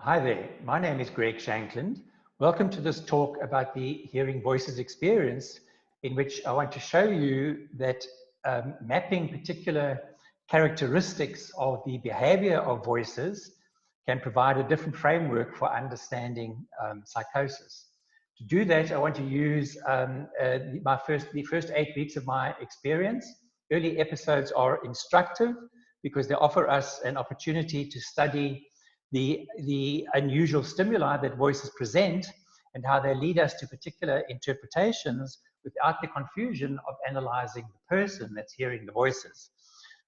Hi there, my name is Greg Shankland. Welcome to this talk about the hearing voices experience, in which I want to show you that mapping particular characteristics of the behavior of voices can provide a different framework for understanding psychosis. To do that, I want to use the first 8 weeks of my experience. Early episodes are instructive because they offer us an opportunity to study the unusual stimuli that voices present and how they lead us to particular interpretations without the confusion of analyzing the person that's hearing the voices.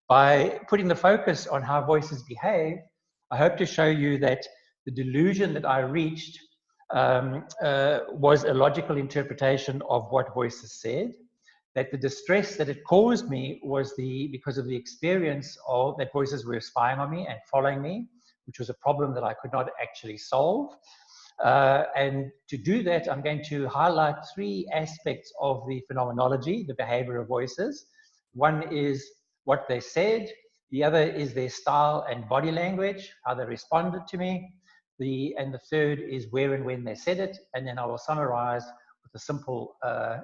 By putting the focus on how voices behave, I hope to show you that the delusion that I reached was a logical interpretation of what voices said, that the distress that it caused me was because of the experience of that voices were spying on me and following me, which was a problem that I could not actually solve. And to do that, I'm going to highlight 3 aspects of the phenomenology, the behavior of voices. One is what they said. The other is their style and body language, how they responded to me. And the third is where and when they said it. And then I will summarize with a simple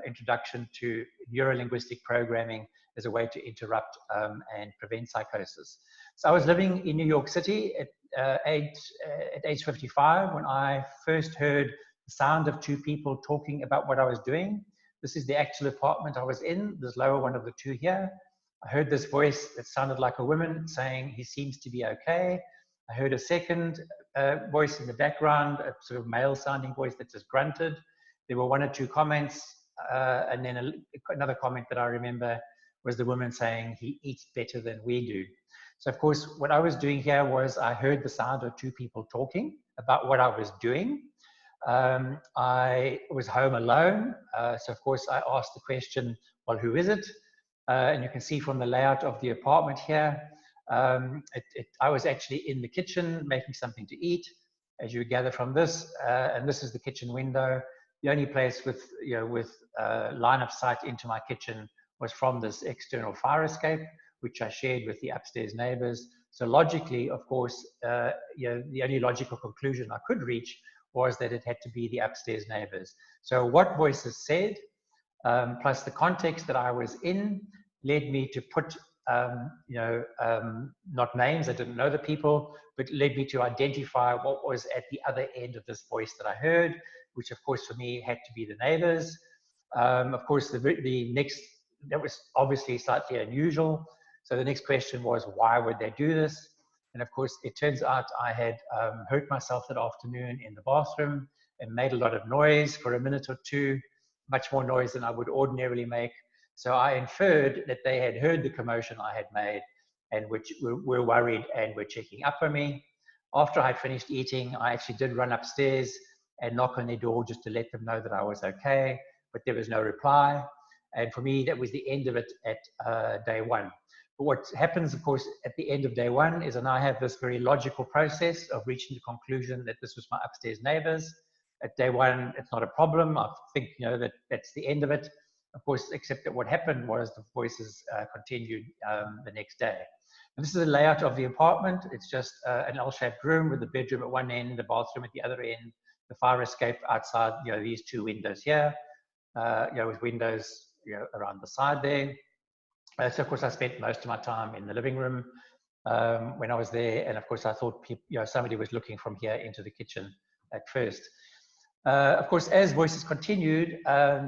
introduction to Neuro Linguistic Programming as a way to interrupt and prevent psychosis. So I was living in New York City at age 55 when I first heard the sound of 2 people talking about what I was doing. This is the actual apartment I was in, this lower one of the 2 here. I heard this voice that sounded like a woman saying, "He seems to be okay." I heard a second voice in the background, a sort of male sounding voice that just grunted. There were 1 or 2 comments, and then another comment that I remember was the woman saying, "He eats better than we do." So of course, what I was doing here was I heard the sound of 2 people talking about what I was doing. I was home alone. So of course, I asked the question, well, who is it? And you can see from the layout of the apartment here, I was actually in the kitchen making something to eat, as you gather from this. And this is the kitchen window. The only place with line of sight into my kitchen was from this external fire escape, which I shared with the upstairs neighbors. So logically, of course, the only logical conclusion I could reach was that it had to be the upstairs neighbors. So what voices said, plus the context that I was in, led me to put, not names, I didn't know the people, but led me to identify what was at the other end of this voice that I heard, which of course for me had to be the neighbors. Of course, the next, that was obviously slightly unusual. So the next question was, why would they do this? And of course, it turns out I had hurt myself that afternoon in the bathroom and made a lot of noise for a minute or 2, much more noise than I would ordinarily make. So I inferred that they had heard the commotion I had made and which were worried and were checking up on me. After I had finished eating, I actually did run upstairs and knock on their door just to let them know that I was okay, but there was no reply. And for me, that was the end of it at day 1. But what happens, of course, at the end of day 1 is, and I have this very logical process of reaching the conclusion that this was my upstairs neighbors. At day 1, it's not a problem. I think, that that's the end of it. Of course, except that what happened was the voices continued the next day. And this is a layout of the apartment. It's just an L-shaped room with the bedroom at one end, the bathroom at the other end, the fire escape outside, these 2 windows here, with windows, around the side there. So of course, I spent most of my time in the living room when I was there. And of course, I thought somebody was looking from here into the kitchen at first. Of course, as voices continued,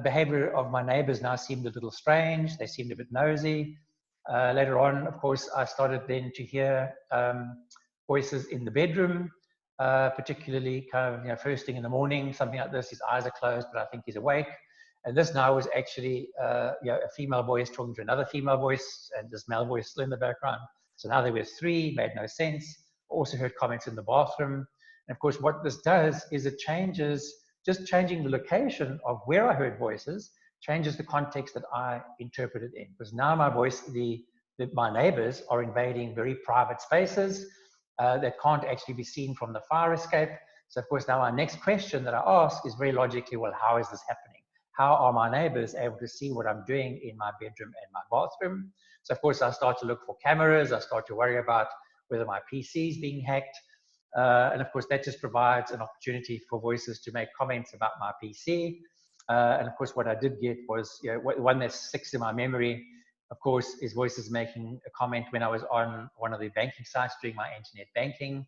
behavior of my neighbors now seemed a little strange. They seemed a bit nosy. Later on, of course, I started then to hear voices in the bedroom, particularly kind of, first thing in the morning, something like this. His eyes are closed, but I think he's awake. And this now was actually a female voice talking to another female voice, and this male voice still in the background. So now there were 3, made no sense. Also heard comments in the bathroom. And of course, what this does is it changes, just changing the location of where I heard voices, changes the context that I interpreted in. Because now my voice, my neighbors are invading very private spaces that can't actually be seen from the fire escape. So of course, now my next question that I ask is very logically, well, how is this happening? How are my neighbors able to see what I'm doing in my bedroom and my bathroom? So of course, I start to look for cameras. I start to worry about whether my PC is being hacked. And of course, that just provides an opportunity for voices to make comments about my PC. And of course, what I did get was, one that sticks in my memory, of course, is voices making a comment when I was on one of the banking sites doing my internet banking.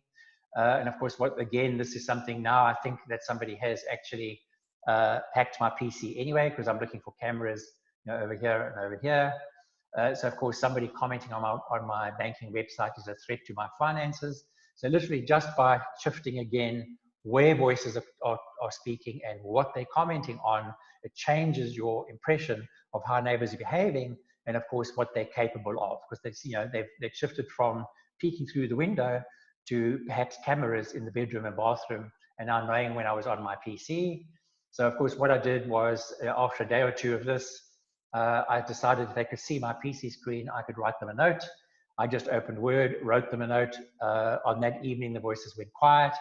And of course, again, this is something now I think that somebody has actually hacked my PC anyway, because I'm looking for cameras, over here and over here. So of course, somebody commenting on my banking website is a threat to my finances. So literally just by shifting again where voices are speaking and what they're commenting on, it changes your impression of how neighbors are behaving, and of course what they're capable of, because they've shifted from peeking through the window to perhaps cameras in the bedroom and bathroom, and now knowing when I was on my PC. So of course what I did was, after a day or two of this, I decided if they could see my PC screen, I could write them a note. I just opened Word, wrote them a note. On that evening, the voices went quiet.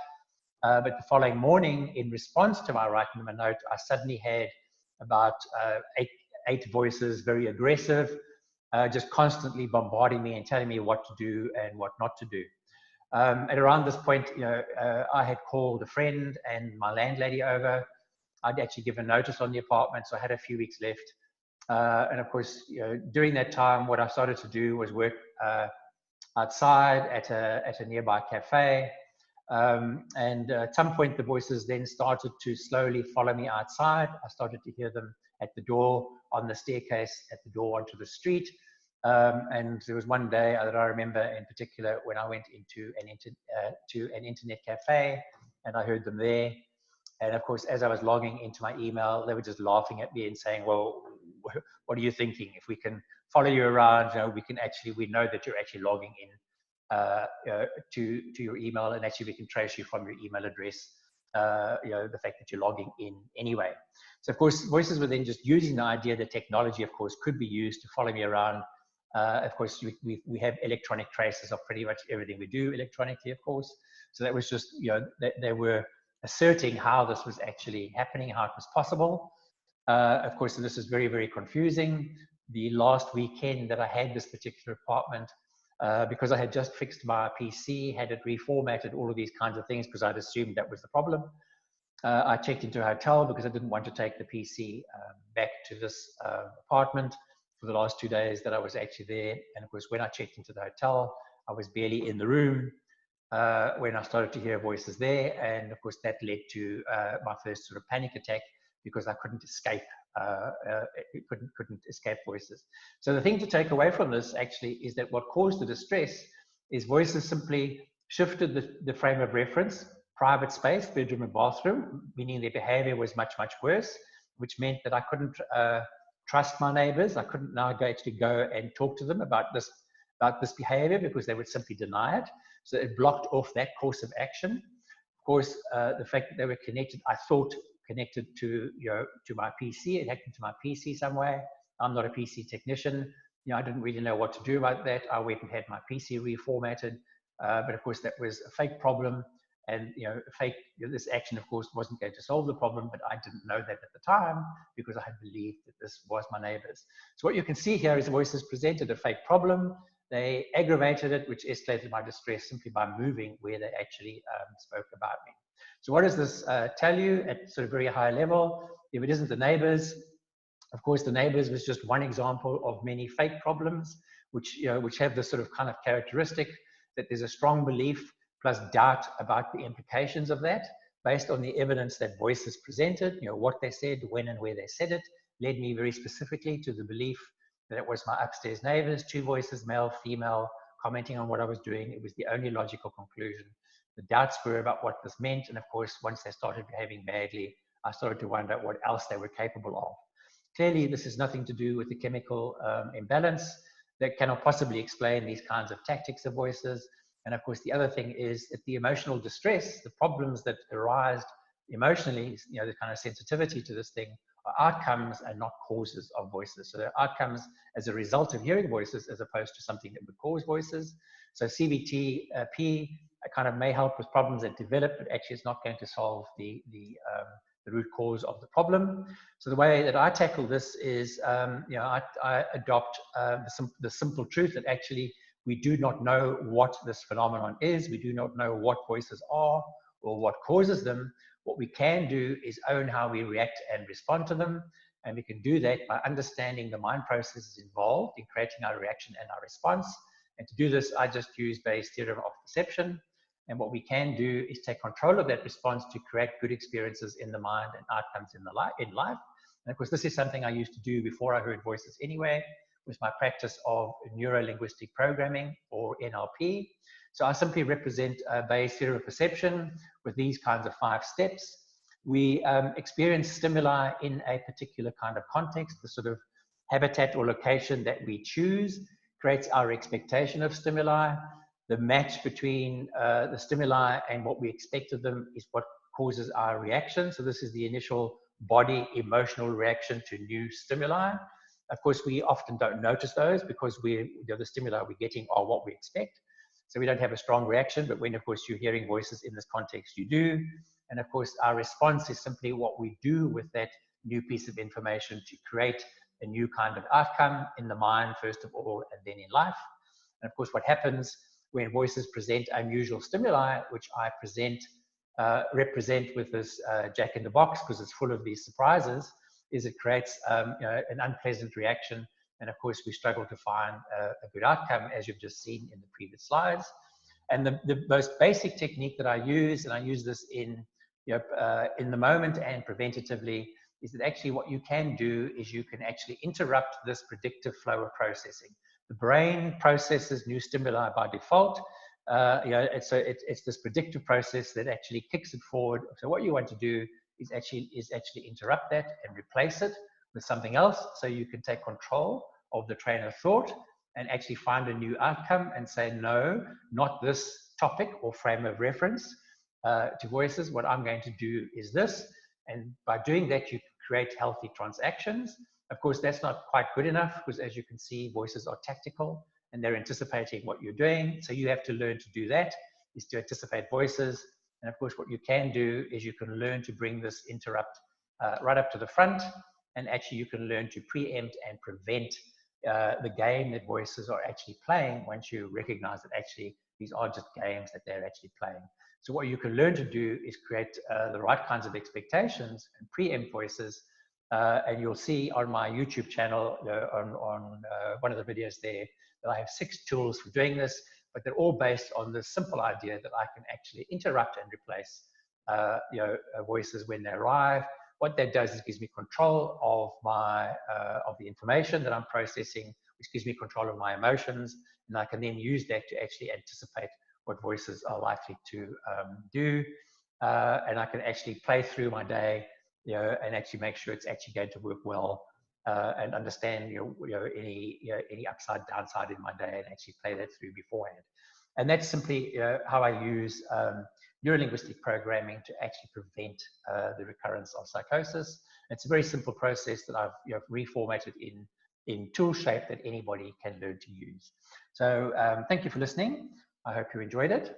But the following morning, in response to my writing them a note, I suddenly had about eight voices, very aggressive, just constantly bombarding me and telling me what to do and what not to do. And around this point, I had called a friend and my landlady over. I'd actually given notice on the apartment, so I had a few weeks left. And of course, during that time, what I started to do was work outside at a nearby cafe. And at some point, the voices then started to slowly follow me outside. I started to hear them at the door, on the staircase, at the door onto the street. And there was one day that I remember in particular when I went into an internet cafe, and I heard them there. And of course, as I was logging into my email, they were just laughing at me and saying, "Well, what are you thinking? If we can follow you around, we know that you're actually logging in to your email, and actually we can trace you from your email address, the fact that you're logging in anyway." So of course, voices were then just using the idea that technology, of course, could be used to follow me around. Of course, we have electronic traces of pretty much everything we do electronically, of course. So that was just, they were asserting how this was actually happening, how it was possible. Of course, and this is very, very confusing. The last weekend that I had this particular apartment, because I had just fixed my PC, had it reformatted, all of these kinds of things, because I'd assumed that was the problem. I checked into a hotel because I didn't want to take the PC back to this apartment for the last 2 days that I was actually there. And of course, when I checked into the hotel, I was barely in the room when I started to hear voices there. And of course, that led to my first sort of panic attack, because I couldn't escape, couldn't escape voices. So the thing to take away from this actually is that what caused the distress is voices simply shifted the frame of reference, private space, bedroom and bathroom, meaning their behavior was much, much worse, which meant that I couldn't trust my neighbors. I couldn't now actually go and talk to them about this behavior, because they would simply deny it. So it blocked off that course of action. Of course, the fact that they were connected, I thought, connected to my PC. It hacked into my PC some way. I'm not a PC technician. I didn't really know what to do about that. I went and had my PC reformatted, but of course that was a fake problem, and this action, of course, wasn't going to solve the problem. But I didn't know that at the time, because I had believed that this was my neighbors. So what you can see here is the voices presented a fake problem. They aggravated it, which escalated my distress simply by moving where they actually spoke about me. So what does this tell you at sort of very high level? If it isn't the neighbors, of course, the neighbors was just one example of many fake problems, which have this sort of kind of characteristic that there's a strong belief plus doubt about the implications of that, based on the evidence that voices presented. What they said, when and where they said it, led me very specifically to the belief that it was my upstairs neighbors, 2 voices, male, female, commenting on what I was doing. It was the only logical conclusion. The doubts were about what this meant, and of course, once they started behaving badly, I started to wonder what else they were capable of. Clearly, this has nothing to do with the chemical imbalance that cannot possibly explain these kinds of tactics of voices. And of course, the other thing is that the emotional distress, the problems that arise emotionally, the kind of sensitivity to this thing, are outcomes and not causes of voices. So they're outcomes as a result of hearing voices, as opposed to something that would cause voices. So CBT-P kind of may help with problems that develop, but actually it's not going to solve the root cause of the problem. So the way that I tackle this is, I adopt the simple truth that actually We do not know what this phenomenon is. We do not know what voices are or what causes them. What we can do is own how we react and respond to them. And we can do that by understanding the mind processes involved in creating our reaction and our response. And to do this, I just use Bayes' theorem of perception. And what we can do is take control of that response to create good experiences in the mind and outcomes in life. And of course, this is something I used to do before I heard voices anyway, with my practice of Neuro Linguistic Programming, or NLP. So I simply represent Bayes' theorem of perception with these kinds of 5 steps. We experience stimuli in a particular kind of context. The sort of habitat or location that we choose creates our expectation of stimuli. The match between the stimuli and what we expect of them is what causes our reaction. So this is the initial body emotional reaction to new stimuli. Of course, we often don't notice those because the stimuli we're getting are what we expect. So we don't have a strong reaction, but when, of course, you're hearing voices in this context, you do. And of course, our response is simply what we do with that new piece of information to create a new kind of outcome in the mind, first of all, and then in life. And of course, what happens when voices present unusual stimuli, which I represent with this jack in the box because it's full of these surprises, is it creates an unpleasant reaction. And of course, we struggle to find a good outcome, as you've just seen in the previous slides. And the most basic technique that I use, and I use this in the moment and preventatively, is that actually what you can do is you can actually interrupt this predictive flow of processing. The brain processes new stimuli by default. It's this predictive process that actually kicks it forward. So what you want to do is actually interrupt that and replace it with something else, so you can take control of the train of thought and actually find a new outcome and say, no, not this topic or frame of reference to voices. What I'm going to do is this. And by doing that, you create healthy transactions. Of course, that's not quite good enough because, as you can see, voices are tactical and they're anticipating what you're doing. So you have to learn to do that, is to anticipate voices. And of course, what you can do is you can learn to bring this interrupt right up to the front. And actually, you can learn to preempt and prevent the game that voices are actually playing once you recognize that actually these are just games that they're actually playing. So what you can learn to do is create the right kinds of expectations and preempt voices. And you'll see on my YouTube channel, on one of the videos there, that I have 6 tools for doing this, but they're all based on the simple idea that I can actually interrupt and replace voices when they arrive. What that does is gives me control of of the information that I'm processing, which gives me control of my emotions, and I can then use that to actually anticipate what voices are likely to do, and I can actually play through my day, and actually make sure it's actually going to work well, and understand any upside downside in my day, and actually play that through beforehand. And that's simply how I use neurolinguistic programming to actually prevent the recurrence of psychosis. It's a very simple process that I've reformatted in tool shape that anybody can learn to use. So thank you for listening. I hope you enjoyed it.